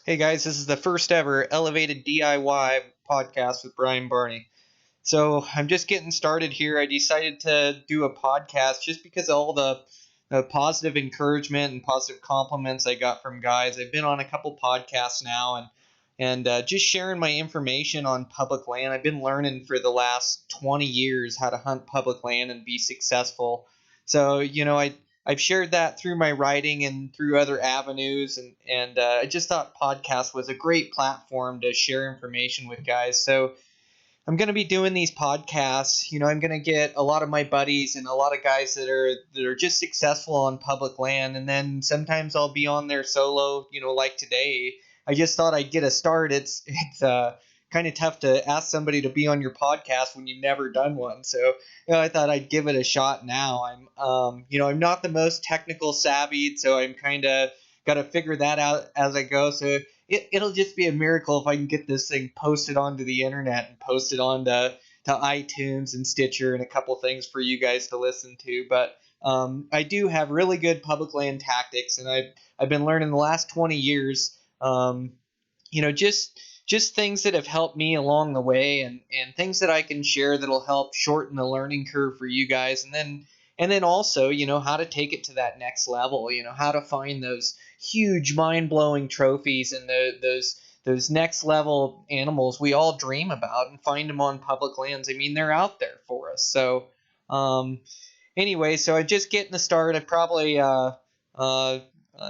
Hey guys, this is the first ever Elevated DIY podcast with Brian Barney. So I'm just getting started here. I decided to do a podcast just because of all the positive encouragement and positive compliments I got from guys. I've been on a couple podcasts now and just sharing my information on public land. I've been learning for the last 20 years how to hunt public land and be successful. So I've shared that through my writing and through other avenues, and I just thought podcast was a great platform to share information with guys. So I'm going to be doing these podcasts. I'm going to get a lot of my buddies and a lot of guys that are just successful on public land, and then sometimes I'll be on there solo. Like today, I just thought I'd get a start. It's kind of tough to ask somebody to be on your podcast when you've never done one. So I thought I'd give it a shot now. I'm not the most technical savvy, so I'm kind of got to figure that out as I go. So it'll just be a miracle if I can get this thing posted onto the internet and posted onto iTunes and Stitcher and a couple things for you guys to listen to. But I do have really good public land tactics, and I've been learning the last 20 years. Just things that have helped me along the way, and things that I can share that'll help shorten the learning curve for you guys, and then also how to take it to that next level. How to find those huge mind-blowing trophies and those next level animals we all dream about, and find them on public lands. I mean, they're out there for us. So anyway, so I just getting the start. I probably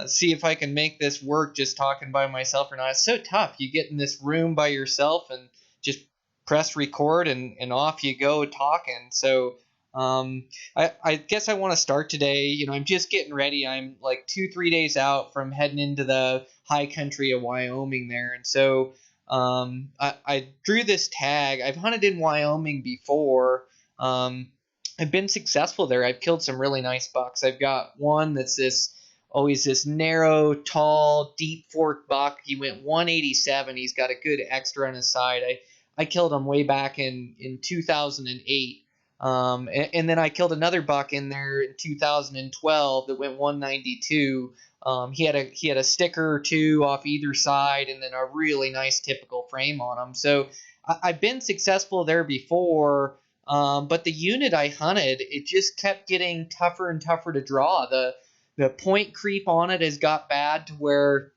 see if I can make this work just talking by myself or not. It's so tough. You get in this room by yourself and just press record and off you go talking. So I guess I want to start today. I'm just getting ready. I'm like 2-3 days out from heading into the high country of Wyoming there. And so I drew this tag. I've hunted in Wyoming before. I've been successful there. I've killed some really nice bucks. I've got one that's always this narrow, tall, deep fork buck. He went 187. He's got a good extra on his side. I killed him way back in 2008. And then I killed another buck in there in 2012 that went 192. He had a sticker or two off either side, and then a really nice typical frame on him. So I've been successful there before, but the unit I hunted, it just kept getting tougher and tougher to draw. The point creep on it has got bad to where,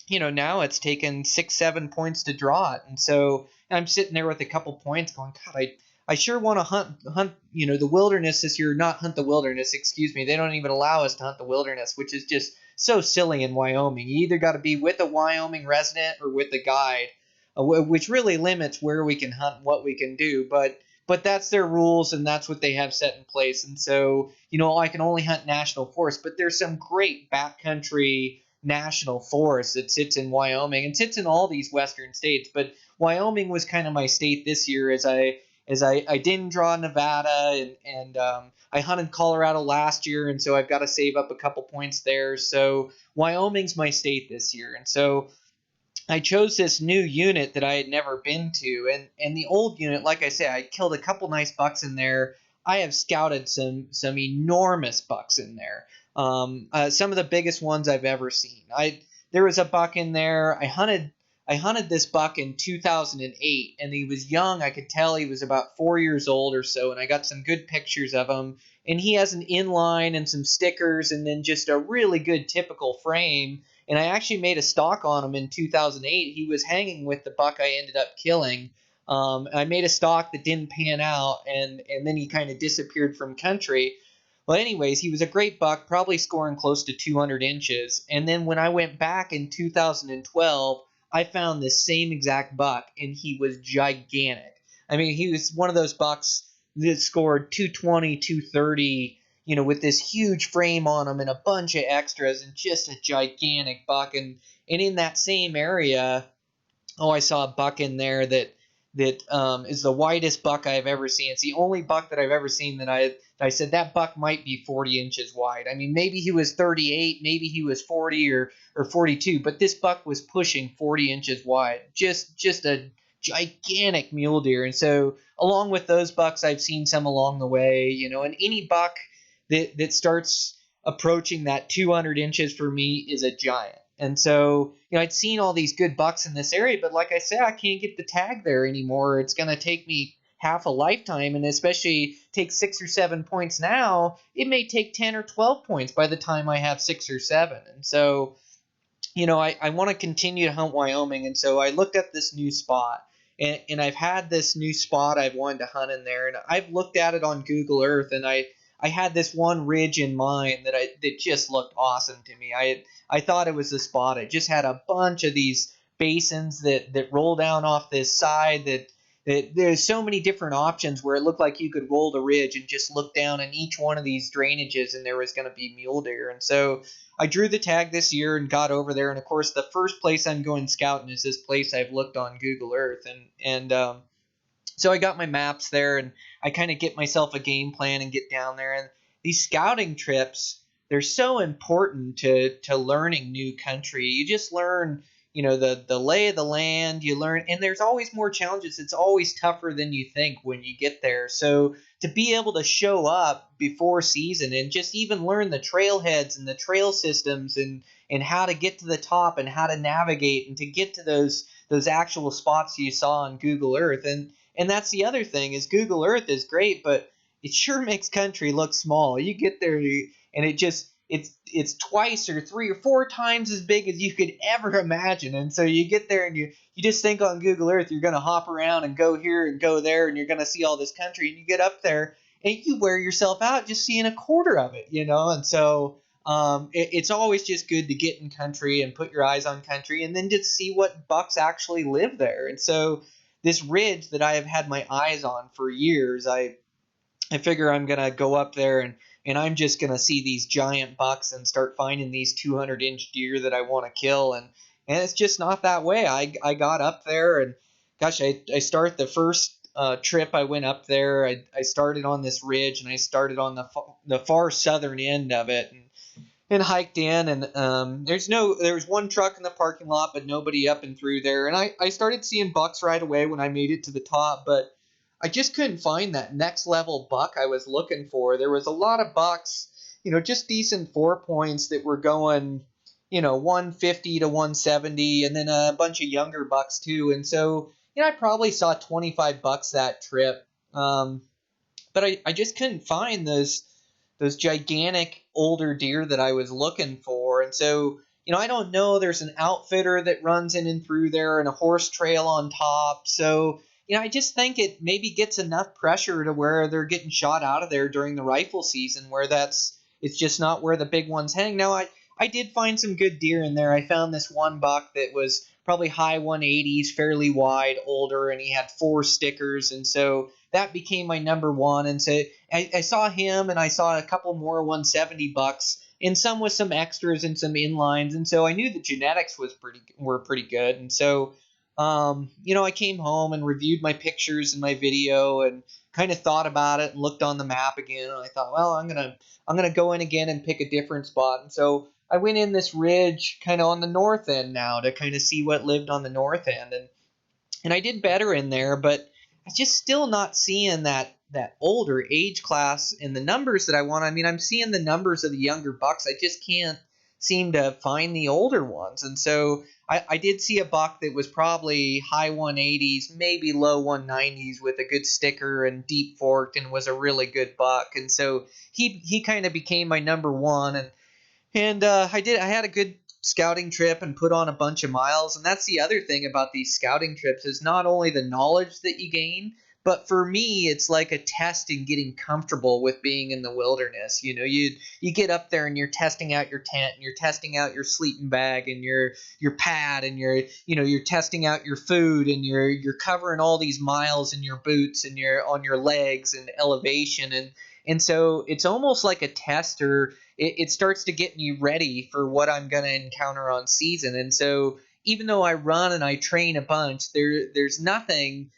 now it's taken 6-7 points to draw it. And so I'm sitting there with a couple points going, God, I sure want to hunt, the wilderness this year. Not hunt the wilderness, excuse me. They don't even allow us to hunt the wilderness, which is just so silly in Wyoming. You either got to be with a Wyoming resident or with a guide, which really limits where we can hunt and what we can do. But that's their rules, and that's what they have set in place. And so, I can only hunt national forests, but there's some great backcountry national forests that sits in Wyoming and sits in all these western states. But Wyoming was kind of my state this year, as I didn't draw Nevada, and I hunted Colorado last year, and so I've got to save up a couple points there. So Wyoming's my state this year, and so I chose this new unit that I had never been to, and the old unit, like I said, I killed a couple nice bucks in there. I have scouted some enormous bucks in there, some of the biggest ones I've ever seen. There was a buck in there. I hunted this buck in 2008, and he was young. I could tell he was about 4 years old or so, and I got some good pictures of him. And he has an inline and some stickers, and then just a really good typical frame. And I actually made a stock on him in 2008. He was hanging with the buck I ended up killing. I made a stock that didn't pan out, and then he kind of disappeared from country. Well, anyways, he was a great buck, probably scoring close to 200 inches. And then when I went back in 2012, I found this same exact buck, and he was gigantic. I mean, he was one of those bucks that scored 220, 230, with this huge frame on him and a bunch of extras, and just a gigantic buck. And in that same area, I saw a buck in there that is the widest buck I've ever seen. It's the only buck that I've ever seen that I said that buck might be 40 inches wide. I mean, maybe he was 38, maybe he was 40 or 42, but this buck was pushing 40 inches wide. Just a gigantic mule deer. And so along with those bucks, I've seen some along the way, and any buck that starts approaching that 200 inches for me is a giant. And so, I'd seen all these good bucks in this area, but like I said, I can't get the tag there anymore. It's going to take me half a lifetime, and especially take 6 or 7 points now, it may take 10 or 12 points by the time I have 6 or 7. And so, I want to continue to hunt Wyoming. And so I looked up this new spot, and I've had this new spot I've wanted to hunt in there, and I've looked at it on Google Earth, and I had this one ridge in mind that just looked awesome to me. I thought it was the spot. It just had a bunch of these basins that roll down off this side that there's so many different options where it looked like you could roll the ridge and just look down in each one of these drainages and there was going to be mule deer. And so I drew the tag this year and got over there. And of course, the first place I'm going scouting is this place I've looked on Google Earth. And so I got my maps there, and I kind of get myself a game plan and get down there. And these scouting trips, they're so important to learning new country. You just learn, the lay of the land. You learn, and there's always more challenges. It's always tougher than you think when you get there. So to be able to show up before season and just even learn the trailheads and the trail systems and how to get to the top and how to navigate and to get to those actual spots you saw on Google Earth. And that's the other thing, is Google Earth is great, but it sure makes country look small. You get there and it's twice or 3 or 4 times as big as you could ever imagine. And so you get there and you just think on Google Earth you're going to hop around and go here and go there and you're going to see all this country, and you get up there and you wear yourself out just seeing a quarter of it, And so it's always just good to get in country and put your eyes on country and then just see what bucks actually live there. And so this ridge that I have had my eyes on for years, I figure I'm going to go up there and I'm just going to see these giant bucks and start finding these 200-inch deer that I want to kill. And it's just not that way. I got up there, and gosh, I started the first trip I went up there. I started on this ridge, and I started on the far southern end of it, and hiked in, and there was one truck in the parking lot, but nobody up and through there. And I started seeing bucks right away when I made it to the top, but I just couldn't find that next level buck I was looking for. There was a lot of bucks, just decent 4 points that were going, 150 to 170, and then a bunch of younger bucks too. And so, I probably saw 25 bucks that trip. But I just couldn't find those gigantic older deer that I was looking for. And so, I don't know, there's an outfitter that runs in and through there and a horse trail on top. So, I just think it maybe gets enough pressure to where they're getting shot out of there during the rifle season, where it's just not where the big ones hang. Now, I did find some good deer in there. I found this one buck that was probably high 180s, fairly wide, older, and he had 4 stickers. And so that became my number one. And so I saw him, and I saw a couple more 170 bucks, and some with some extras and some inlines. And so I knew the genetics were pretty good. And so, I came home and reviewed my pictures and my video and kind of thought about it and looked on the map again. And I thought, well, I'm gonna go in again and pick a different spot. And so I went in this ridge kind of on the north end now to kind of see what lived on the north end. And I did better in there, but I just still not seeing that older age class in the numbers that I want. I mean, I'm seeing the numbers of the younger bucks. I just can't seem to find the older ones. And so I did see a buck that was probably high 180s, maybe low 190s, with a good sticker and deep forked, and was a really good buck. And so he kind of became my number one. And I had a good scouting trip and put on a bunch of miles. And that's the other thing about these scouting trips, is not only the knowledge that you gain, but for me, it's like a test in getting comfortable with being in the wilderness. You get up there and you're testing out your tent, and you're testing out your sleeping bag and your pad, and you're testing out your food, and you're covering all these miles in your boots and on your legs and elevation, and so it's almost like a test, or it starts to get me ready for what I'm going to encounter on season. And so even though I run and I train a bunch, there's nothing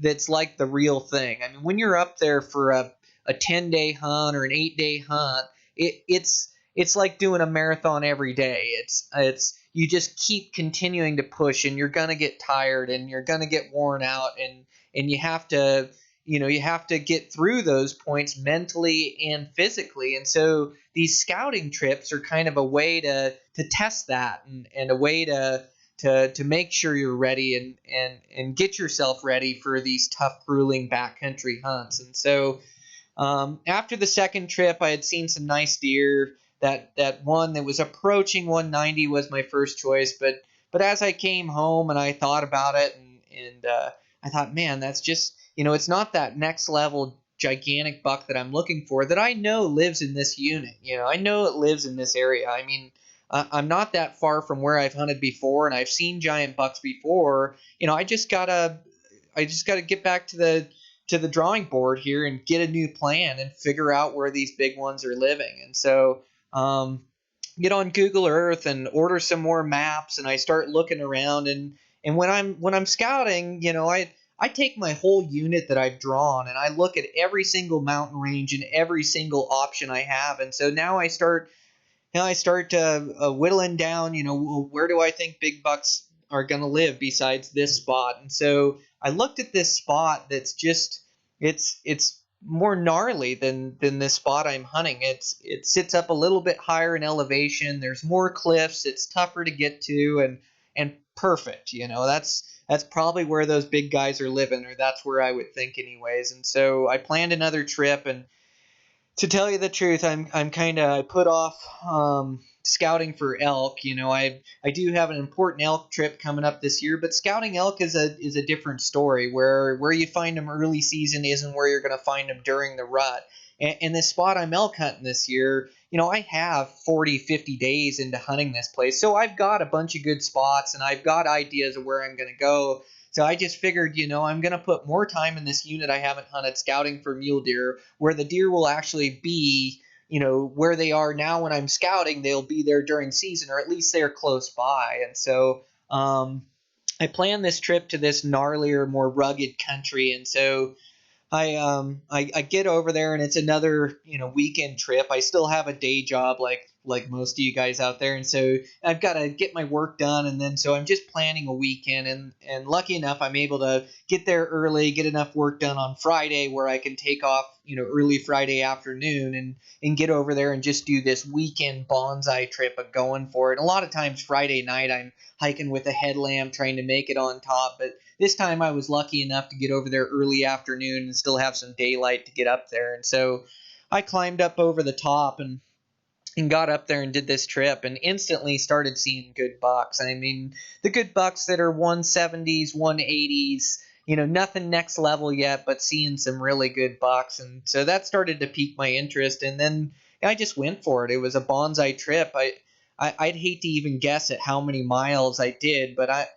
that's like the real thing. I mean, when you're up there for a 10-day hunt or an 8-day hunt, it's like doing a marathon every day. It's you just keep continuing to push, and you're gonna get tired, and you're gonna get worn out, and you have to you have to get through those points mentally and physically. And so these scouting trips are kind of a way to test that, and a way to make sure you're ready, and get yourself ready for these tough, grueling backcountry hunts. And so after the second trip, I had seen some nice deer. That one that was approaching 190 was my first choice, but as I came home and I thought about it, and I thought, man, that's just, it's not that next level gigantic buck that I'm looking for, that I know lives in this unit. I know it lives in this area. I mean, I'm not that far from where I've hunted before, and I've seen giant bucks before. I just gotta get back to the drawing board here and get a new plan and figure out where these big ones are living. And so get on Google Earth and order some more maps, and I start looking around, and when I'm scouting, I take my whole unit that I've drawn, and I look at every single mountain range and every single option I have. And so now I start whittling down, where do I think big bucks are going to live besides this spot. And so I looked at this spot that's just, it's more gnarly than this spot I'm hunting. It sits up a little bit higher in elevation. There's more cliffs. It's tougher to get to, and perfect. That's probably where those big guys are living, or that's where I would think anyways. And so I planned another trip, and to tell you the truth, I put off scouting for elk. I do have an important elk trip coming up this year, but scouting elk is a different story. Where you find them early season isn't where you're going to find them during the rut. And this spot I'm elk hunting this year, I have 40, 50 days into hunting this place, so I've got a bunch of good spots, and I've got ideas of where I'm going to go. So I just figured, I'm going to put more time in this unit I haven't hunted scouting for mule deer, where the deer will actually be, where they are now when I'm scouting. They'll be there during season, or at least they're close by. And so I planned this trip to this gnarlier, more rugged country. And so I get over there, and it's another weekend trip. I still have a day job like most of you guys out there, and so I've got to get my work done, and then so I'm just planning a weekend, and lucky enough I'm able to get there early, get enough work done on Friday where I can take off early Friday afternoon, and get over there and just do this weekend bonsai trip of going for it. And a lot of times Friday night I'm hiking with a headlamp trying to make it on top, but this time I was lucky enough to get over there early afternoon and still have some daylight to get up there. And so I climbed up over the top and got up there and did this trip, and instantly started seeing good bucks. I mean, the good bucks that are 170s, 180s, nothing next level yet, but seeing some really good bucks. And so that started to pique my interest, and then I just went for it. It was a bonsai trip. I'd hate to even guess at how many miles I did, but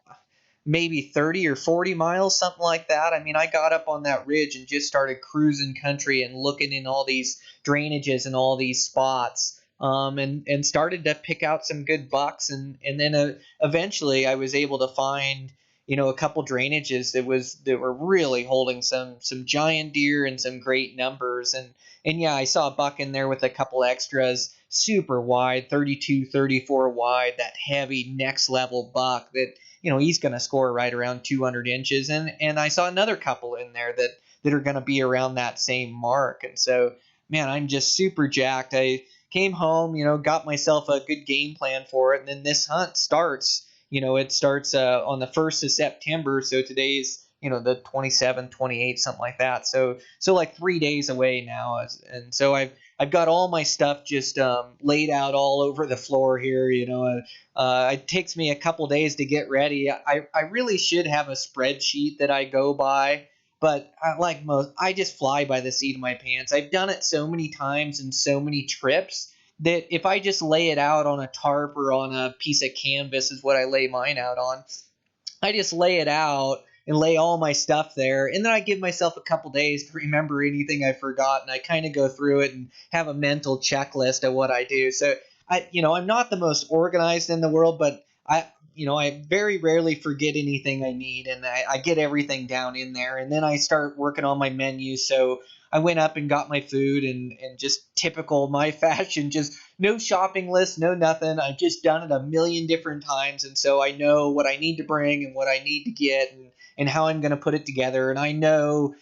maybe 30 or 40 miles, something like that. I mean, I got up on that ridge and just started cruising country and looking in all these drainages and all these spots, and started to pick out some good bucks. And then eventually I was able to find, a couple drainages that were really holding some giant deer and some great numbers. And yeah, I saw a buck in there with a couple extras, super wide, 32, 34 wide, that heavy next level buck that, he's going to score right around 200 inches. And I saw another couple in there that are going to be around that same mark. And so, man, I'm just super jacked. I came home, got myself a good game plan for it. And then this hunt starts, it starts on the 1st of September. So today's, the 27th, 28th, something like that. So like 3 days away now. And so I've got all my stuff just laid out all over the floor here. It takes me a couple days to get ready. I really should have a spreadsheet that I go by, but like most, I just fly by the seat of my pants. I've done it so many times and so many trips that if I just lay it out on a tarp or on a piece of canvas, is what I lay mine out on. I just lay it out and lay all my stuff there, and then I give myself a couple days to remember anything I forgot, and I kind of go through it and have a mental checklist of what I do. So I'm not the most organized in the world, but I very rarely forget anything I need, and I get everything down in there, and then I start working on my menu. So I went up and got my food, and just typical my fashion, just no shopping list, no nothing. I've just done it a million different times, and so I know what I need to bring and what I need to get, and how I'm going to put it together. And I know,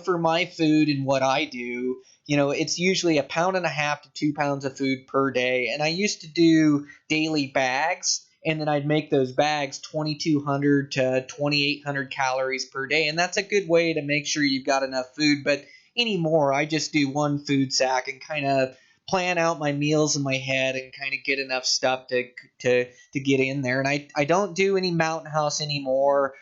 for my food and what I do, it's usually 1.5 to 2 pounds of food per day. And I used to do daily bags, and then I'd make those bags 2,200 to 2,800 calories per day. And that's a good way to make sure you've got enough food. But anymore, I just do one food sack and kind of plan out my meals in my head and kind of get enough stuff to get in there. And I don't do any Mountain House anymore.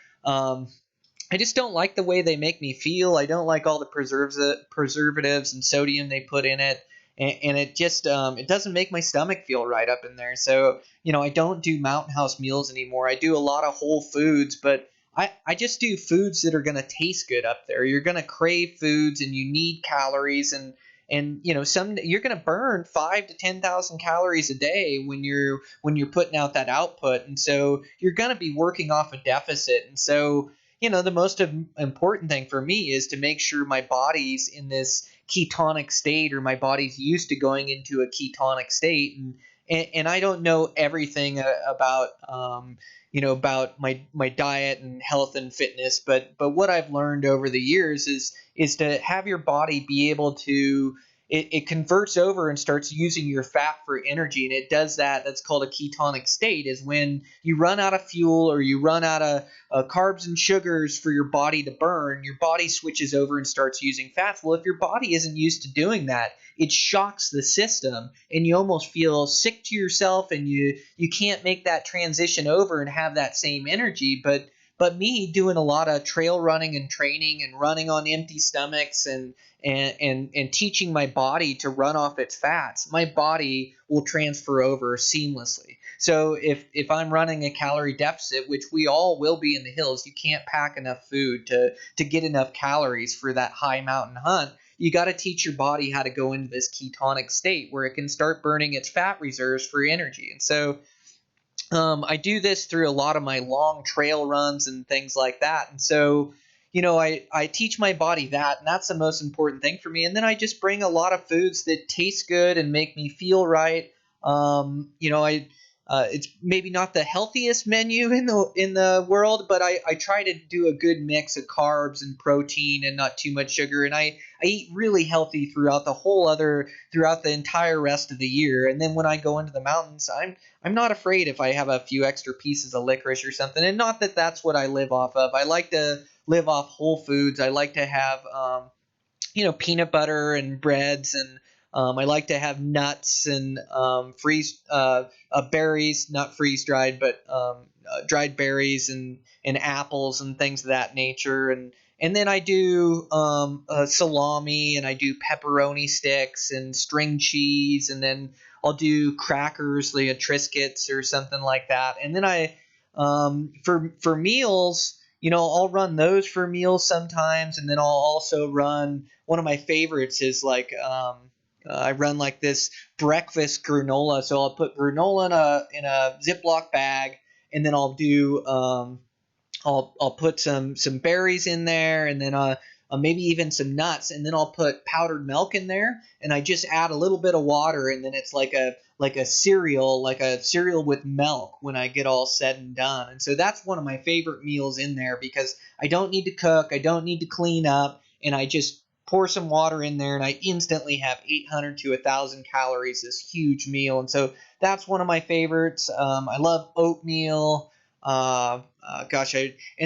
I just don't like the way they make me feel. I don't like all the preservatives and sodium they put in it, and it just it doesn't make my stomach feel right up in there. So I don't do Mountain House meals anymore. I do a lot of whole foods, but I just do foods that are going to taste good up there. You're going to crave foods, and you need calories, and some you're going to burn 5 to 10,000 calories a day when you're putting out that output, and so you're going to be working off a deficit. And so the most important thing for me is to make sure my body's in this ketonic state, or my body's used to going into a ketonic state. And I don't know everything about about my diet and health and fitness, but what I've learned over the years is to have your body be able to it converts over and starts using your fat for energy, and it does that. That's called a ketonic state, is when you run out of fuel, or you run out of carbs and sugars for your body to burn, your body switches over and starts using fats. Well, if your body isn't used to doing that, it shocks the system, and you almost feel sick to yourself, and you can't make that transition over and have that same energy. But me doing a lot of trail running and training and running on empty stomachs and teaching my body to run off its fats, my body will transfer over seamlessly. So if I'm running a calorie deficit, which we all will be in the hills, you can't pack enough food to get enough calories for that high mountain hunt. You got to teach your body how to go into this ketonic state where it can start burning its fat reserves for energy. And so I do this through a lot of my long trail runs and things like that. And so, I teach my body that, and that's the most important thing for me. And then I just bring a lot of foods that taste good and make me feel right. It's maybe not the healthiest menu in the world, but I try to do a good mix of carbs and protein and not too much sugar. And I eat really healthy throughout the entire rest of the year. And then when I go into the mountains, I'm not afraid if I have a few extra pieces of licorice or something. And not that that's what I live off of. I like to live off whole foods. I like to have peanut butter and breads, and I like to have nuts and berries, not freeze dried, but dried berries and apples and things of that nature. And then I do salami, and I do pepperoni sticks and string cheese, and then I'll do crackers, like Triscuits or something like that. And then I for meals, I'll run those for meals sometimes, and then I'll also run. One of my favorites is like I run like this breakfast granola. So I'll put granola in a Ziploc bag, and then I'll do I'll put some berries in there, and then maybe even some nuts, and then I'll put powdered milk in there, and I just add a little bit of water, and then it's like a cereal with milk when I get all said and done. And so that's one of my favorite meals in there, because I don't need to cook, I don't need to clean up, and I just pour some water in there, and I instantly have 800 to 1,000 calories, this huge meal. And so that's one of my favorites. I love oatmeal. And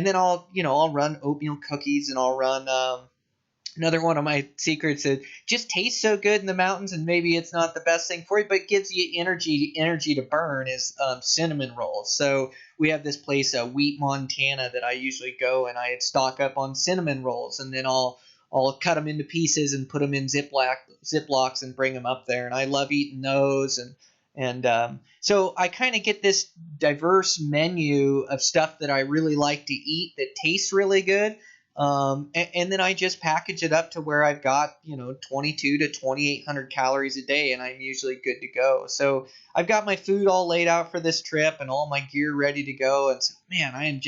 then I'll run oatmeal cookies, and I'll run another one of my secrets that just tastes so good in the mountains, and maybe it's not the best thing for you, but gives you energy to burn, is cinnamon rolls. So we have this place, Wheat, Montana, that I usually go, and I stock up on cinnamon rolls, and then I'll cut them into pieces and put them in Ziplocs and bring them up there. And I love eating those. And so I kind of get this diverse menu of stuff that I really like to eat that tastes really good. And then I just package it up to where I've got, 22 to 2,800 calories a day, and I'm usually good to go. So I've got my food all laid out for this trip and all my gear ready to go. And so, man,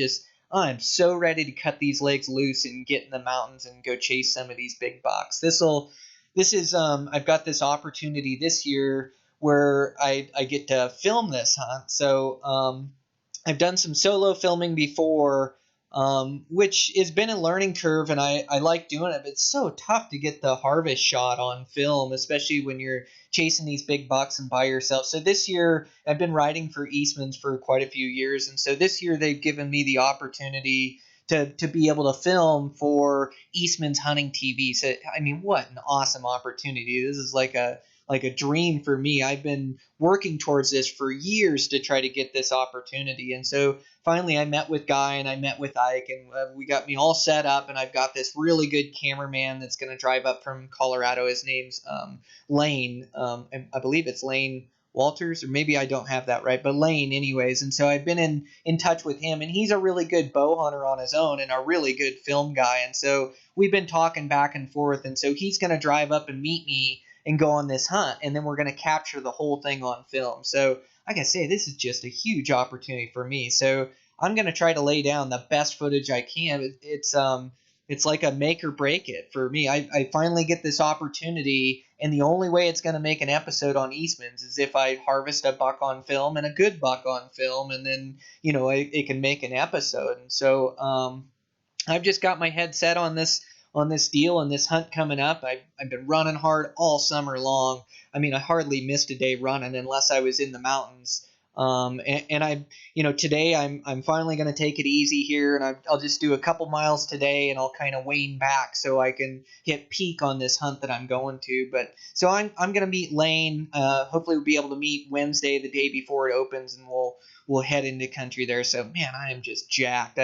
I'm so ready to cut these legs loose and get in the mountains and go chase some of these big bucks. I've got this opportunity this year where I get to film this hunt. So I've done some solo filming before, which has been a learning curve, and I like doing it, but it's so tough to get the harvest shot on film, especially when you're chasing these big bucks and by yourself. So this year, I've been riding for Eastmans for quite a few years, and so this year they've given me the opportunity to be able to film for Eastman's Hunting TV. So, I mean, what an awesome opportunity. This is like a dream for me. I've been working towards this for years to try to get this opportunity. And so finally I met with Guy and I met with Ike, and we got me all set up, and I've got this really good cameraman that's going to drive up from Colorado. His name's Lane. I believe it's Lane Walters, or maybe I don't have that right, but Lane anyways. And so I've been in touch with him, and he's a really good bow hunter on his own and a really good film guy. And so we've been talking back and forth, and so he's going to drive up and meet me and go on this hunt, and then we're going to capture the whole thing on film. So like I say, this is just a huge opportunity for me. So I'm going to try to lay down the best footage I can. It's like a make or break it for me. I finally get this opportunity, and the only way it's going to make an episode on Eastman's is if I harvest a buck on film and a good buck on film, and then it can make an episode. And so I've just got my head set on this deal and this hunt coming up. I've been running hard all summer long. I mean, I hardly missed a day running unless I was in the mountains. Today I'm finally going to take it easy here, and I'll just do a couple miles today, and I'll kind of wane back so I can hit peak on this hunt that I'm going to. But so I'm going to meet Lane. Hopefully we'll be able to meet Wednesday, the day before it opens, and we'll head into country there. So man, I am just jacked.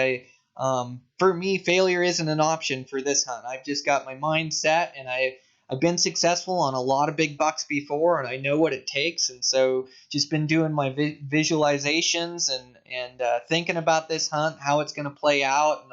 For me, failure isn't an option for this hunt. I've just got my mind set, and I've been successful on a lot of big bucks before, and I know what it takes. And so just been doing my visualizations and thinking about this hunt, how it's going to play out. And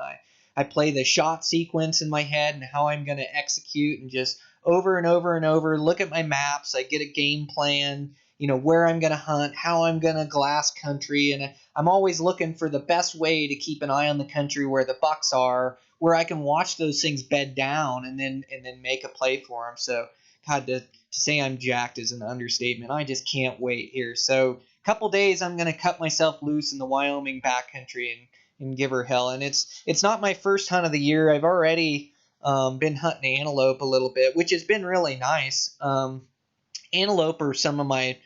I play the shot sequence in my head and how I'm going to execute, and just over and over and over, look at my maps. I get a game plan, where I'm going to hunt, how I'm going to glass country. And I'm always looking for the best way to keep an eye on the country where the bucks are, where I can watch those things bed down and then make a play for them. So, God, to say I'm jacked is an understatement. I just can't wait here. So, a couple days I'm going to cut myself loose in the Wyoming backcountry and give her hell. And it's not my first hunt of the year. I've already been hunting antelope a little bit, which has been really nice. Antelope are some of my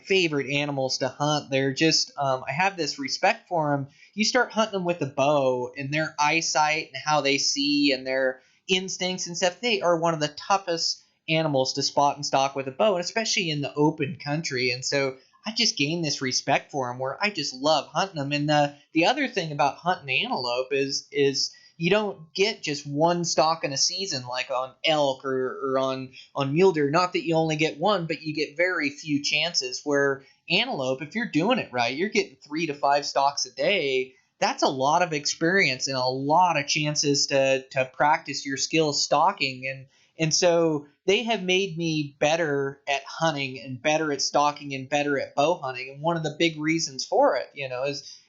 favorite animals to hunt. They're just I have this respect for them. You start hunting them with a bow, and their eyesight and how they see and their instincts and stuff, they are one of the toughest animals to spot and stalk with a bow, and especially in the open country. And so I just gained this respect for them where I just love hunting them. And the other thing about hunting antelope is you don't get just one stalk in a season like on elk or on mule deer. Not that you only get one, but you get very few chances. Where antelope, if you're doing it right, you're getting 3 to 5 stalks a day. That's a lot of experience and a lot of chances to practice your skills stalking. And so they have made me better at hunting and better at stalking and better at bow hunting. And one of the big reasons for it,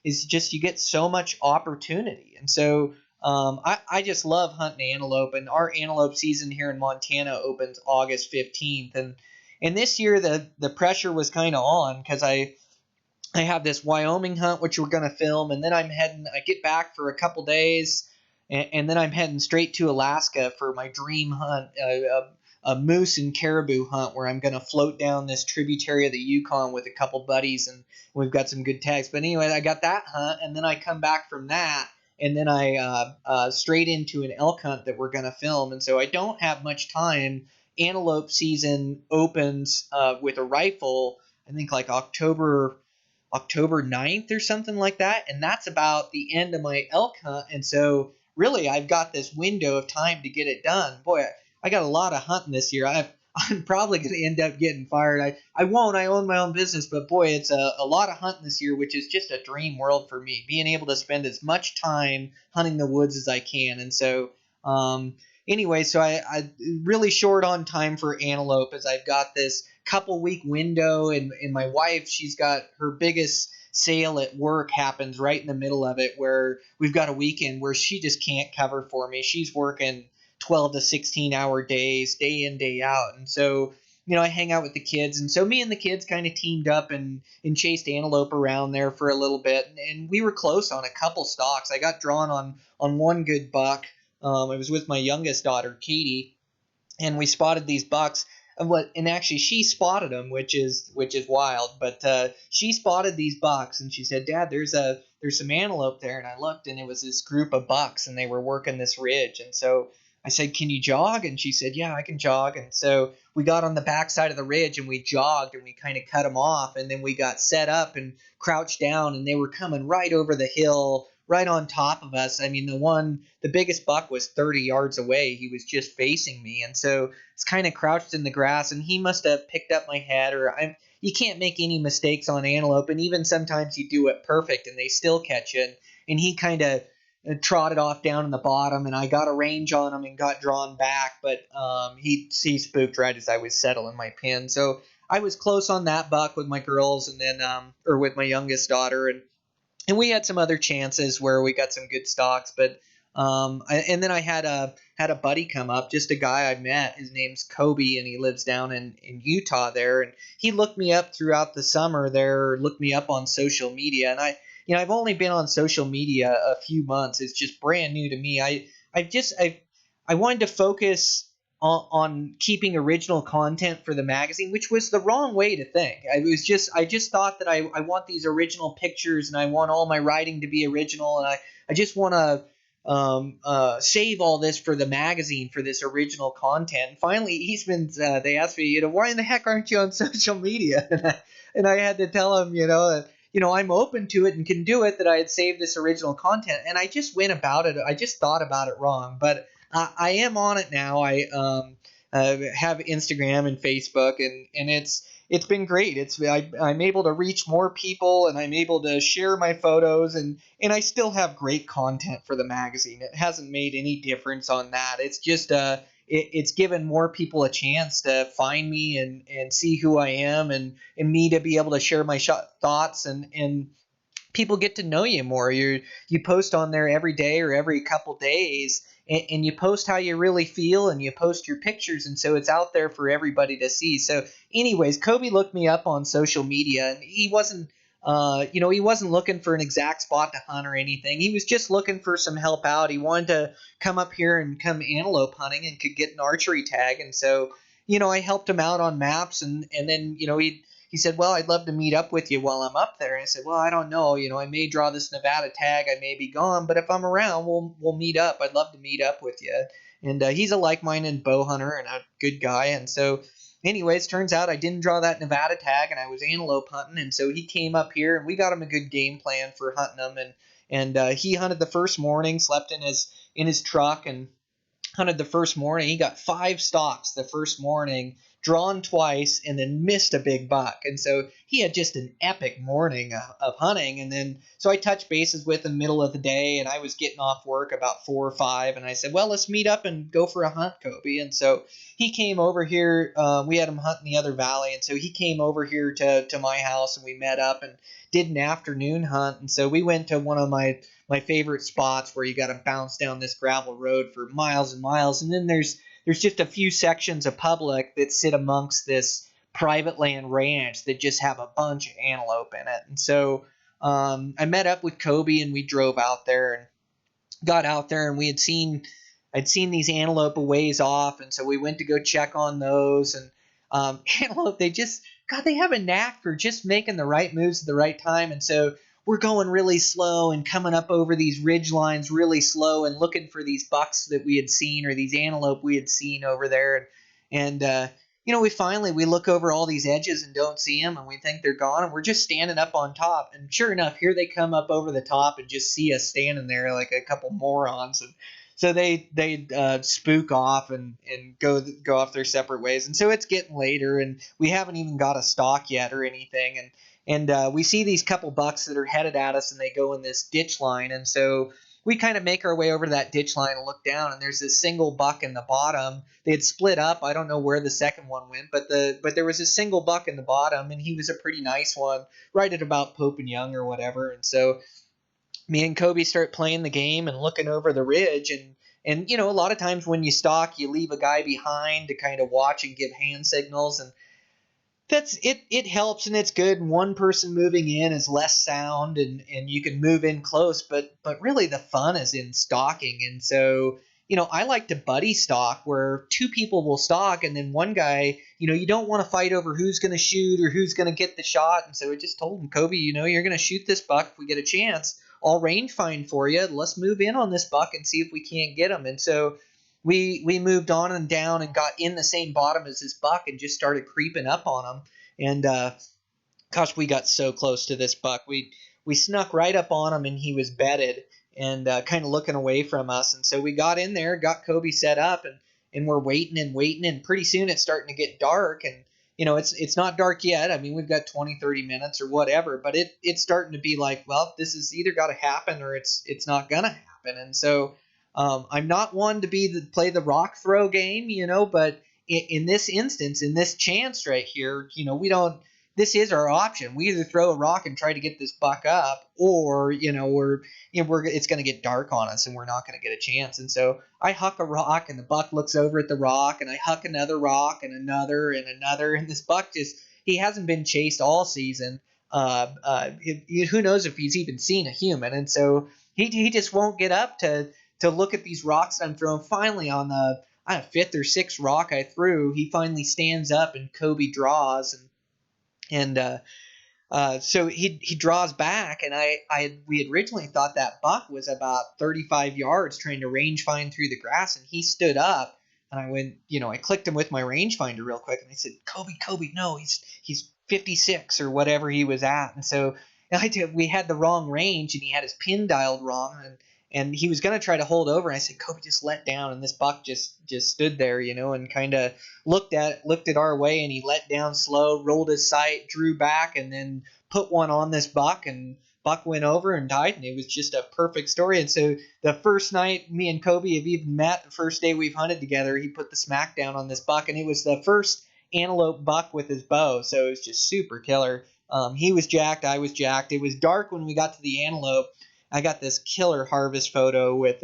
is just you get so much opportunity. And so I just love hunting antelope, and our antelope season here in Montana opens August 15th. And this year the pressure was kind of on because I have this Wyoming hunt, which we're going to film, and then I get back for a couple days, and then I'm heading straight to Alaska for my dream hunt, a moose and caribou hunt, where I'm going to float down this tributary of the Yukon with a couple buddies, and we've got some good tags. But anyway, I got that hunt, and then I come back from that, and then I straight into an elk hunt that we're going to film. And so I don't have much time. Antelope season opens with a rifle, I think like October 9th or something like that, and that's about the end of my elk hunt. And so really I've got this window of time to get it done. Boy, I got a lot of hunting this year. I'm probably going to end up getting fired. I won't. I own my own business, but boy, it's a lot of hunting this year, which is just a dream world for me, being able to spend as much time hunting the woods as I can. And so anyway, so I really short on time for antelope, as I've got this couple week window, and my wife, she's got her biggest sale at work happens right in the middle of it, where we've got a weekend where she just can't cover for me. She's working 12 to 16-hour days, day in, day out. And so, I hang out with the kids. And so me and the kids kind of teamed up and chased antelope around there for a little bit. And we were close on a couple stalks. I got drawn on one good buck. I was with my youngest daughter, Katie, and we spotted these bucks. And actually she spotted them, which is wild. But she spotted these bucks, and she said, "Dad, there's some antelope there." And I looked, and it was this group of bucks, and they were working this ridge. And so I said, "Can you jog?" And she said, "Yeah, I can jog." And so we got on the backside of the ridge, and we jogged, and we kind of cut them off. And then we got set up and crouched down, and they were coming right over the hill, right on top of us. I mean, the biggest buck was 30 yards away. He was just facing me. And so it's kind of crouched in the grass, and he must have picked up my head, you can't make any mistakes on antelope. And even sometimes you do it perfect and they still catch you. And he kind of trotted off down in the bottom, and I got a range on him and got drawn back. But he spooked right as I was settling my pin. So I was close on that buck with my girls, and then or with my youngest daughter, and we had some other chances where we got some good stalks. But and then I had a buddy come up, just a guy I met. His name's Kobe, and he lives down in Utah there. And he looked me up throughout the summer there, looked me up on social media. And I've only been on social media a few months. It's just brand new to me. I wanted to focus on keeping original content for the magazine, which was the wrong way to think. I just thought that I want these original pictures, and I want all my writing to be original, and I just want to save all this for the magazine, for this original content. And finally, Eastmans, they asked me, "Why in the heck aren't you on social media?" And I had to tell them, I'm open to it and can do it, that I had saved this original content. And I just went about it. I just thought about it wrong. But I am on it now. I have Instagram and Facebook, and it's been great. I'm able to reach more people, and I'm able to share my photos, and I still have great content for the magazine. It hasn't made any difference on that. It's just it's given more people a chance to find me and see who I am, and me to be able to share my thoughts, and people get to know you more. You post on there every day or every couple days, and you post how you really feel, and you post your pictures, and so it's out there for everybody to see. So anyways, Kobe looked me up on social media, and he wasn't looking for an exact spot to hunt or anything. He was just looking for some help out. He wanted to come up here and come antelope hunting and could get an archery tag. And so, I helped him out on maps, and then, he said, "Well, I'd love to meet up with you while I'm up there." And I said, "Well, I don't know. I may draw this Nevada tag. I may be gone, but if I'm around, we'll meet up. I'd love to meet up with you." And he's a like-minded bow hunter and a good guy. And so anyways, turns out I didn't draw that Nevada tag, and I was antelope hunting. And so he came up here, and we got him a good game plan for hunting them. And he hunted the first morning, slept in his truck, and hunted the first morning. He got 5 stalks the first morning, drawn twice, and then missed a big buck. And so he had just an epic morning of hunting. And then so I touched bases with him middle of the day, and I was getting off work about 4 or 5, and I said, "Well, let's meet up and go for a hunt, Kobe." And so he came over here. We had him hunt in the other valley, and so he came over here to my house, and we met up and did an afternoon hunt. And so we went to one of my favorite spots where you got to bounce down this gravel road for miles and miles, and then there's just a few sections of public that sit amongst this private land ranch that just have a bunch of antelope in it. And so I met up with Kobe, and we drove out there and got out there, and I'd seen these antelope a ways off, and so we went to go check on those. And antelope, they have a knack for just making the right moves at the right time. And so we're going really slow and coming up over these ridge lines really slow and looking for these bucks that we had seen, or these antelope we had seen over there. And we look over all these edges and don't see them, and we think they're gone, and we're just standing up on top. And sure enough, here they come up over the top and just see us standing there like a couple morons. And so they spook off and go off their separate ways. And so it's getting later, and we haven't even got a stalk yet or anything. And we see these couple bucks that are headed at us, and they go in this ditch line. And so we kind of make our way over to that ditch line and look down, and there's this single buck in the bottom. They had split up. I don't know where the second one went, but there was a single buck in the bottom, and he was a pretty nice one, right at about Pope and Young or whatever. And so me and Kobe start playing the game and looking over the ridge, and a lot of times when you stalk, you leave a guy behind to kind of watch and give hand signals, and that's it. It helps and it's good. One person moving in is less sound, and you can move in close, but really the fun is in stalking. And so I like to buddy stalk where two people will stalk, and then one guy, you don't want to fight over who's going to shoot or who's going to get the shot. And so I just told him, Kobe, you're going to shoot this buck if we get a chance. I'll range find for you. Let's move in on this buck and see if we can't get him. And so we moved on and down and got in the same bottom as this buck and just started creeping up on him. And gosh, we got so close to this buck. We snuck right up on him, and he was bedded and kind of looking away from us. And so we got in there, got Kobe set up, and we're waiting, and pretty soon it's starting to get dark. And it's not dark yet. I mean, we've got 20, 30 minutes or whatever, but it's starting to be like, well, this is either got to happen or it's not gonna happen. And so I'm not one to play the rock throw game, but in this instance, in this chance right here, we don't. This is our option. We either throw a rock and try to get this buck up, or it's going to get dark on us and we're not going to get a chance. And so I huck a rock, and the buck looks over at the rock, and I huck another rock and another and another, and this buck he hasn't been chased all season. Who knows if he's even seen a human, and so he just won't get up to look at these rocks that I'm throwing. Finally, on the fifth or sixth rock I threw, he finally stands up and Kobe draws, and so he draws back, and we had originally thought that buck was about 35 yards trying to range find through the grass, and he stood up, and I went, I clicked him with my rangefinder real quick, and I said, Kobe, no, he's 56 or whatever he was at. And so we had the wrong range, and he had his pin dialed wrong, and he was going to try to hold over. And I said, Kobe, just let down. And this buck just stood there, and kind of looked at our way, and he let down slow, rolled his sight, drew back, and then put one on this buck, and buck went over and died. And it was just a perfect story. And so the first night me and Kobe have even met, the first day we've hunted together, he put the smack down on this buck, and it was the first antelope buck with his bow. So it was just super killer. He was jacked. I was jacked. It was dark when we got to the antelope. I got this killer harvest photo with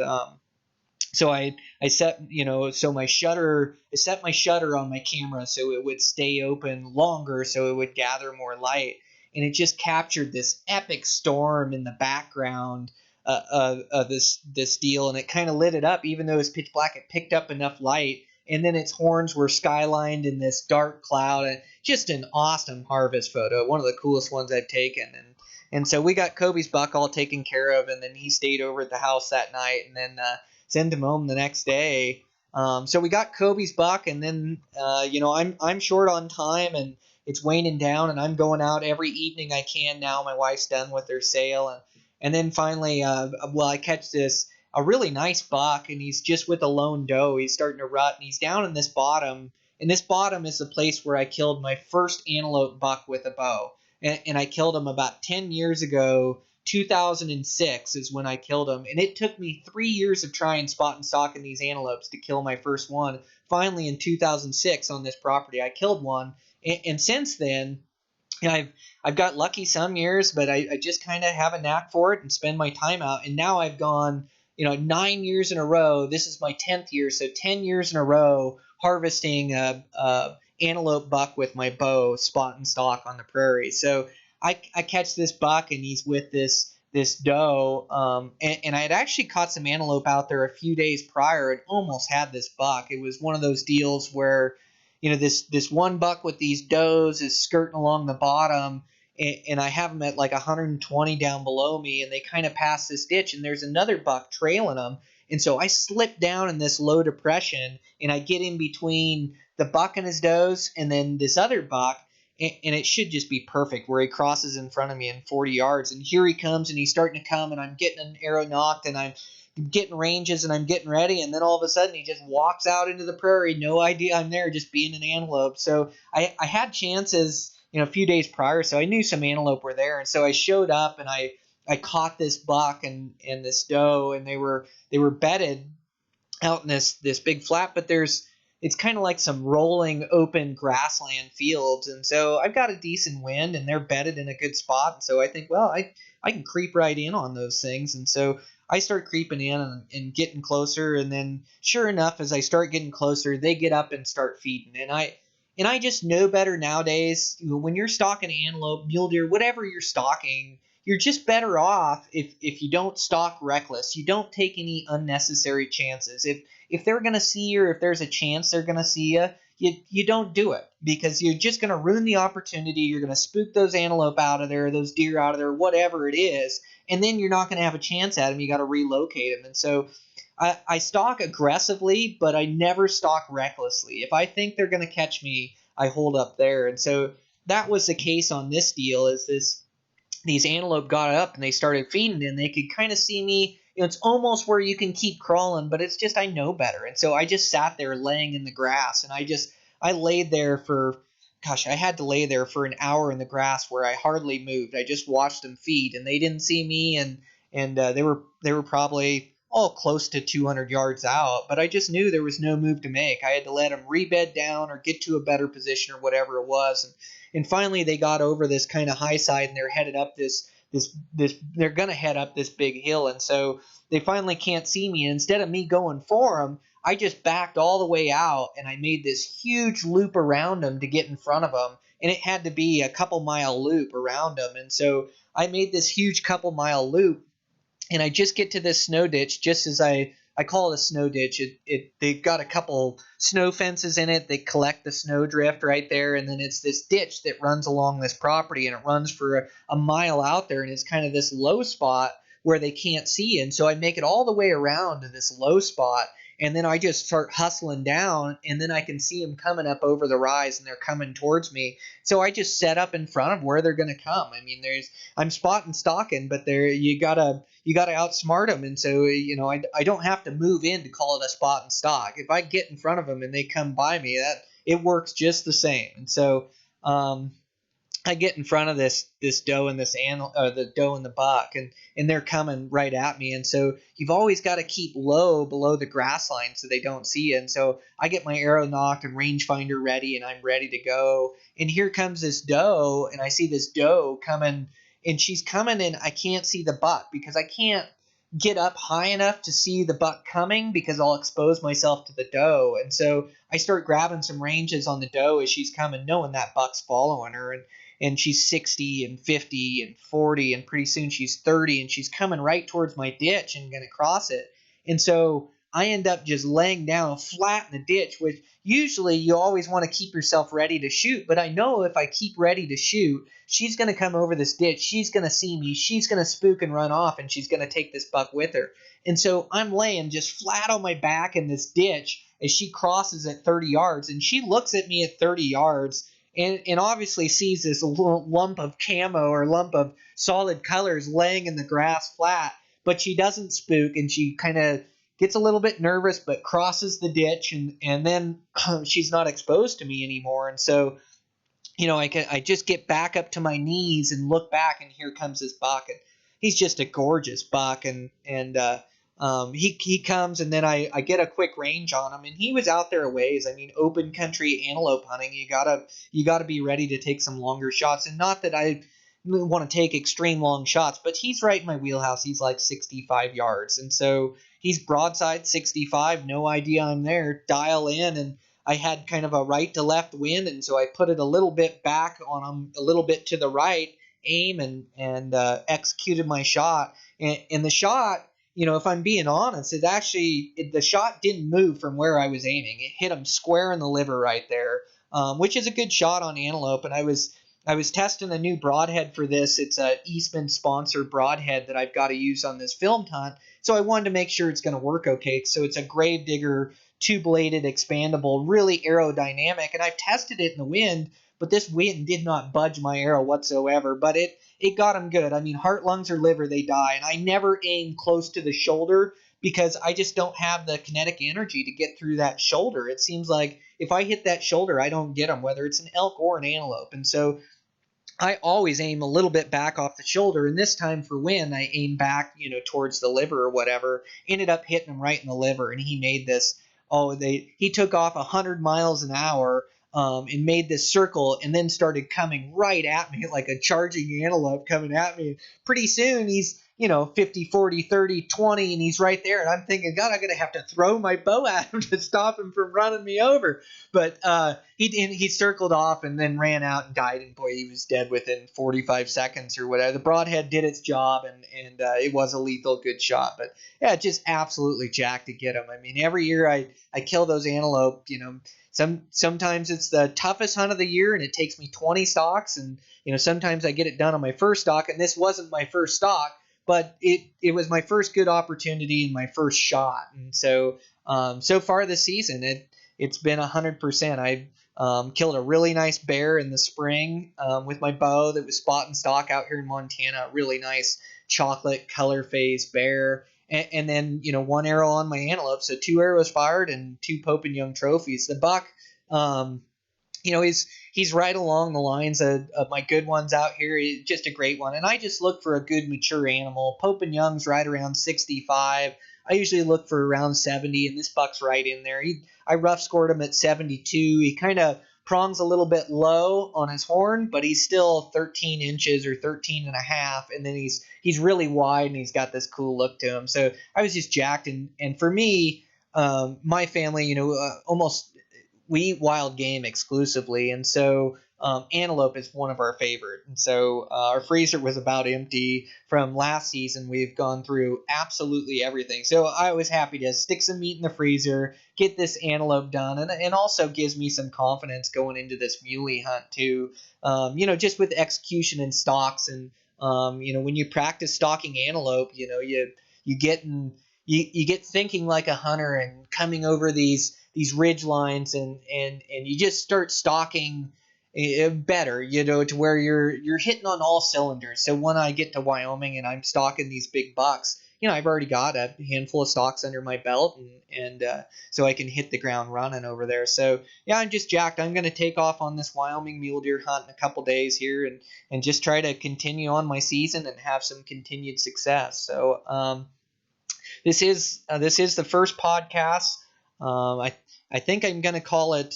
so I set my shutter. I set my shutter on my camera so it would stay open longer, so it would gather more light, and it just captured this epic storm in the background of this deal, and it kind of lit it up. Even though it was pitch black, it picked up enough light, and then its horns were skylined in this dark cloud, and just an awesome harvest photo, one of the coolest ones I've taken. And so we got Kobe's buck all taken care of, and then he stayed over at the house that night, and then sent him home the next day. So we got Kobe's buck, and then I'm short on time, and it's waning down, and I'm going out every evening I can now. My wife's done with her sale, and then finally, I catch a really nice buck, and he's just with a lone doe. He's starting to rut, and he's down in this bottom, and this bottom is the place where I killed my first antelope buck with a bow. And I killed him about 10 years ago. 2006 is when I killed him. And it took me 3 years of trying spot and stalking these antelopes to kill my first one. Finally, in 2006 on this property, I killed one. And since then, I've got lucky some years, but I just kind of have a knack for it and spend my time out. And now I've gone 9 years in a row. This is my 10th year. So 10 years in a row harvesting antelope buck with my bow, spot and stalk on the prairie. So I catch this buck, and he's with this doe, and I had actually caught some antelope out there a few days prior and almost had this buck. It was one of those deals where this one buck with these does is skirting along the bottom, and I have them at like 120 down below me, and they kind of pass this ditch, and there's another buck trailing them. And so I slip down in this low depression, and I get in between the buck and his does and then this other buck, and it should just be perfect where he crosses in front of me in 40 yards. And here he comes, and he's starting to come, and I'm getting an arrow knocked, and I'm getting ranges, and I'm getting ready, and then all of a sudden he just walks out into the prairie, no idea I'm there, just being an antelope. So I had chances a few days prior, so I knew some antelope were there, and so I showed up, and I I caught this buck and this doe, and they were bedded out in this big flat, but it's kind of like some rolling open grassland fields, and so I've got a decent wind and they're bedded in a good spot, and so I think, well, I can creep right in on those things. And so I start creeping in and getting closer, and then sure enough, as I start getting closer, they get up and start feeding. And I just know better nowadays. When you're stalking antelope, mule deer, whatever you're stalking, you're just better off if you don't stalk reckless. You don't take any unnecessary chances. If they're going to see you, or if there's a chance they're going to see you don't do it, because you're just going to ruin the opportunity. You're going to spook those antelope out of there, those deer out of there, whatever it is, and then you're not going to have a chance at them. You got to relocate them. And so I stalk aggressively, but I never stalk recklessly. If I think they're going to catch me, I hold up there. And so that was the case on this deal. These antelope got up and they started feeding, and they could kind of see me. It's almost where you can keep crawling, but it's just I know better. And so I just sat there laying in the grass, and I laid there for, gosh, I had to lay there for an hour in the grass where I hardly moved. I just watched them feed, and they didn't see me, and they were probably all close to 200 yards out, but I just knew there was no move to make. I had to let them rebed down or get to a better position or whatever it was. And finally they got over this kind of high side, and they're headed up this they're going to head up this big hill. And so they finally can't see me. And instead of me going for them, I just backed all the way out, and I made this huge loop around them to get in front of them. And it had to be a couple mile loop around them. And so I made this huge couple mile loop, and I just get to this snow ditch, just as I call it a snow ditch. They've got a couple snow fences in it that collect the snow drift right there, and then it's this ditch that runs along this property, and it runs for a mile out there, and it's kind of this low spot where they can't see. And so I make it all the way around to this low spot, and then I just start hustling down, and then I can see them coming up over the rise, and they're coming towards me. So I just set up in front of where they're going to come. I mean, I'm spotting stalking, but you gotta outsmart them. And so I don't have to move in to call it a spot and stalk. If I get in front of them and they come by me, that it works just the same. And so I get in front of this doe and the doe and the buck, and they're coming right at me. And so you've always got to keep low below the grass line so they don't see you. And so I get my arrow nocked and rangefinder ready, and I'm ready to go. And here comes this doe, and I see this doe coming, and she's coming, and I can't see the buck because I can't get up high enough to see the buck coming, because I'll expose myself to the doe. And so I start grabbing some ranges on the doe as she's coming, knowing that buck's following her. And she's 60 and 50 and 40, and pretty soon she's 30, and she's coming right towards my ditch and going to cross it. And so I end up just laying down flat in the ditch, which usually you always want to keep yourself ready to shoot. But I know if I keep ready to shoot, she's going to come over this ditch. She's going to see me. She's going to spook and run off, and she's going to take this buck with her. And so I'm laying just flat on my back in this ditch as she crosses at 30 yards. And she looks at me at 30 yards and obviously sees this lump of camo or lump of solid colors laying in the grass flat. But she doesn't spook, and she kind of gets a little bit nervous, but crosses the ditch, and then she's not exposed to me anymore. And so, I just get back up to my knees and look back, and here comes this buck, and he's just a gorgeous buck, and he comes, and then I get a quick range on him, and he was out there a ways. I mean, open country antelope hunting, you gotta be ready to take some longer shots, and not that I want to take extreme long shots, but he's right in my wheelhouse. He's like 65 yards, and so he's broadside 65, no idea I'm there, dial in, and I had kind of a right to left wind, and so I put it a little bit back on him, a little bit to the right, aim, and executed my shot. And the shot, if I'm being honest, the shot didn't move from where I was aiming. It hit him square in the liver right there, which is a good shot on antelope. And I was testing a new broadhead for this. It's a Eastman sponsored broadhead that I've got to use on this filmed hunt. So I wanted to make sure it's going to work okay. So it's a Gravedigger two-bladed expandable, really aerodynamic. And I've tested it in the wind, but this wind did not budge my arrow whatsoever. But it got him good. I mean, heart, lungs, or liver, they die. And I never aim close to the shoulder because I just don't have the kinetic energy to get through that shoulder. It seems like if I hit that shoulder, I don't get them, whether it's an elk or an antelope. And so I always aim a little bit back off the shoulder, and this time for wind, I aim back, towards the liver or whatever. Ended up hitting him right in the liver, and he made this. He took off 100 miles an hour, and made this circle, and then started coming right at me like a charging antelope coming at me. Pretty soon he's 50, 40, 30, 20, and he's right there. And I'm thinking, God, I'm going to have to throw my bow at him to stop him from running me over. But he circled off and then ran out and died. And boy, he was dead within 45 seconds or whatever. The broadhead did its job, and it was a lethal good shot. But yeah, just absolutely jacked to get him. I mean, every year I kill those antelope. Sometimes it's the toughest hunt of the year, and it takes me 20 stalks. And sometimes I get it done on my first stalk, and this wasn't my first stalk. But it was my first good opportunity and my first shot. And so so far this season, it's been 100%. I killed a really nice bear in the spring with my bow that was spot and stock out here in Montana. A really nice chocolate color phase bear. And then, one arrow on my antelope. So 2 arrows fired and 2 Pope and Young trophies. The buck, he's right along the lines of my good ones out here. He's just a great one. And I just look for a good mature animal. Pope and Young's right around 65. I usually look for around 70, and this buck's right in there. I rough scored him at 72. He kind of prongs a little bit low on his horn, but he's still 13 inches or 13 and a half. And then he's really wide, and he's got this cool look to him. So I was just jacked. And for me, my family, almost we eat wild game exclusively, and so antelope is one of our favorite. And so our freezer was about empty from last season. We've gone through absolutely everything. So I was happy to stick some meat in the freezer, get this antelope done, and also gives me some confidence going into this muley hunt too. Just with execution and stalks, and when you practice stalking antelope, you get thinking like a hunter and coming over these ridge lines, and you just start stalking better, to where you're hitting on all cylinders. So when I get to Wyoming and I'm stalking these big bucks, I've already got a handful of stalks under my belt, and so I can hit the ground running over there. So yeah, I'm just jacked. I'm going to take off on this Wyoming mule deer hunt in a couple days here, and just try to continue on my season and have some continued success. So this is the first podcast. I think I'm going to call it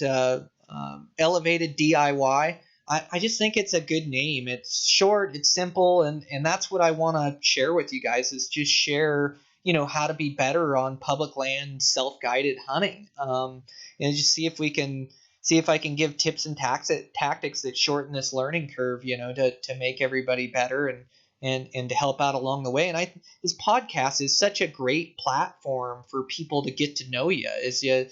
Elevated DIY. I just think it's a good name. It's short, it's simple, and that's what I want to share with you guys, is just share, how to be better on public land self-guided hunting. And just see if I can give tips and tactics that shorten this learning curve, to make everybody better and to help out along the way. And this podcast is such a great platform for people to get to know you. As you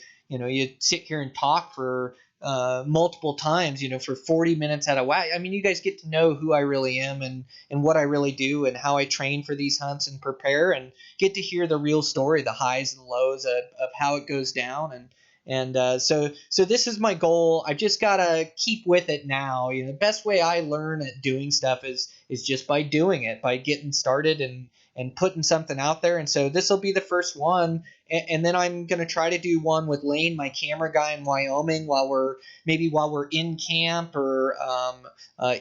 sit here and talk for multiple times, for 40 minutes at a whack. I mean, you guys get to know who I really am and what I really do and how I train for these hunts and prepare, and get to hear the real story, the highs and lows of how it goes down. So this is my goal. I've just got to keep with it now. The best way I learn at doing stuff is just by doing it, by getting started and putting something out there. And so this will be the first one. And then I'm going to try to do one with Lane, my camera guy in Wyoming, while we're in camp or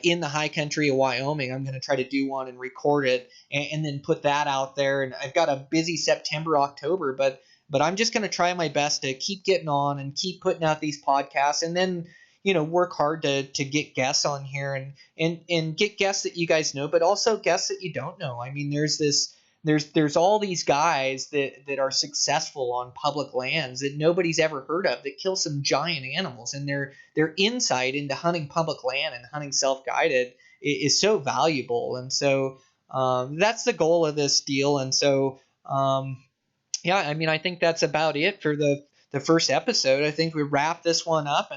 in the high country of Wyoming. I'm going to try to do one and record it and then put that out there. And I've got a busy September, October, but I'm just going to try my best to keep getting on and keep putting out these podcasts, and then, work hard to get guests on here and get guests that you guys know, but also guests that you don't know. I mean, there's all these guys that are successful on public lands that nobody's ever heard of, that kill some giant animals, and their insight into hunting public land and hunting self-guided is so valuable. And so that's the goal of this deal. And so yeah, I mean, I think that's about it for the first episode. I think we wrap this one up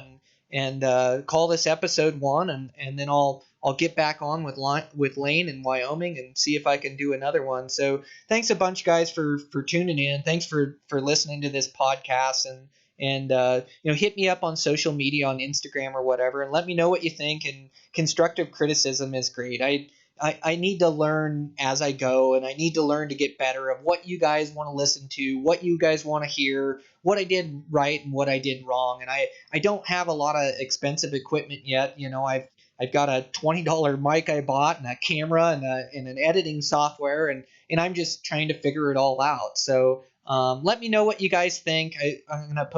and call this episode 1, and then I'll get back on with Lane in Wyoming and see if I can do another one. So thanks a bunch, guys, for tuning in. Thanks for listening to this podcast, and hit me up on social media, on Instagram or whatever, and let me know what you think. And constructive criticism is great. I need to learn as I go, and I need to learn to get better of what you guys want to listen to, what you guys want to hear, what I did right and what I did wrong. And I don't have a lot of expensive equipment yet. I've got a $20 mic I bought and a camera and an editing software, and I'm just trying to figure it all out. So let me know what you guys think. I'm gonna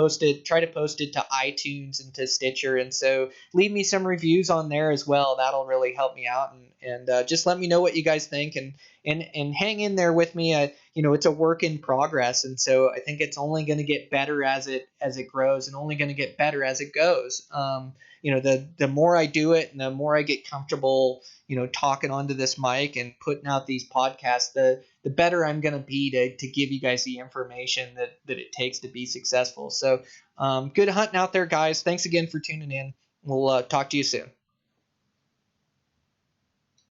try to post it to iTunes and to Stitcher, and so leave me some reviews on there as well. That'll really help me out, and just let me know what you guys think, and hang in there with me. It's a work in progress, and so I think it's only going to get better as it grows, and only going to get better as it goes. The more I do it, and the more I get comfortable, talking onto this mic and putting out these podcasts, the better I'm going to be to give you guys the information that it takes to be successful. So good hunting out there, guys. Thanks again for tuning in. We'll talk to you soon.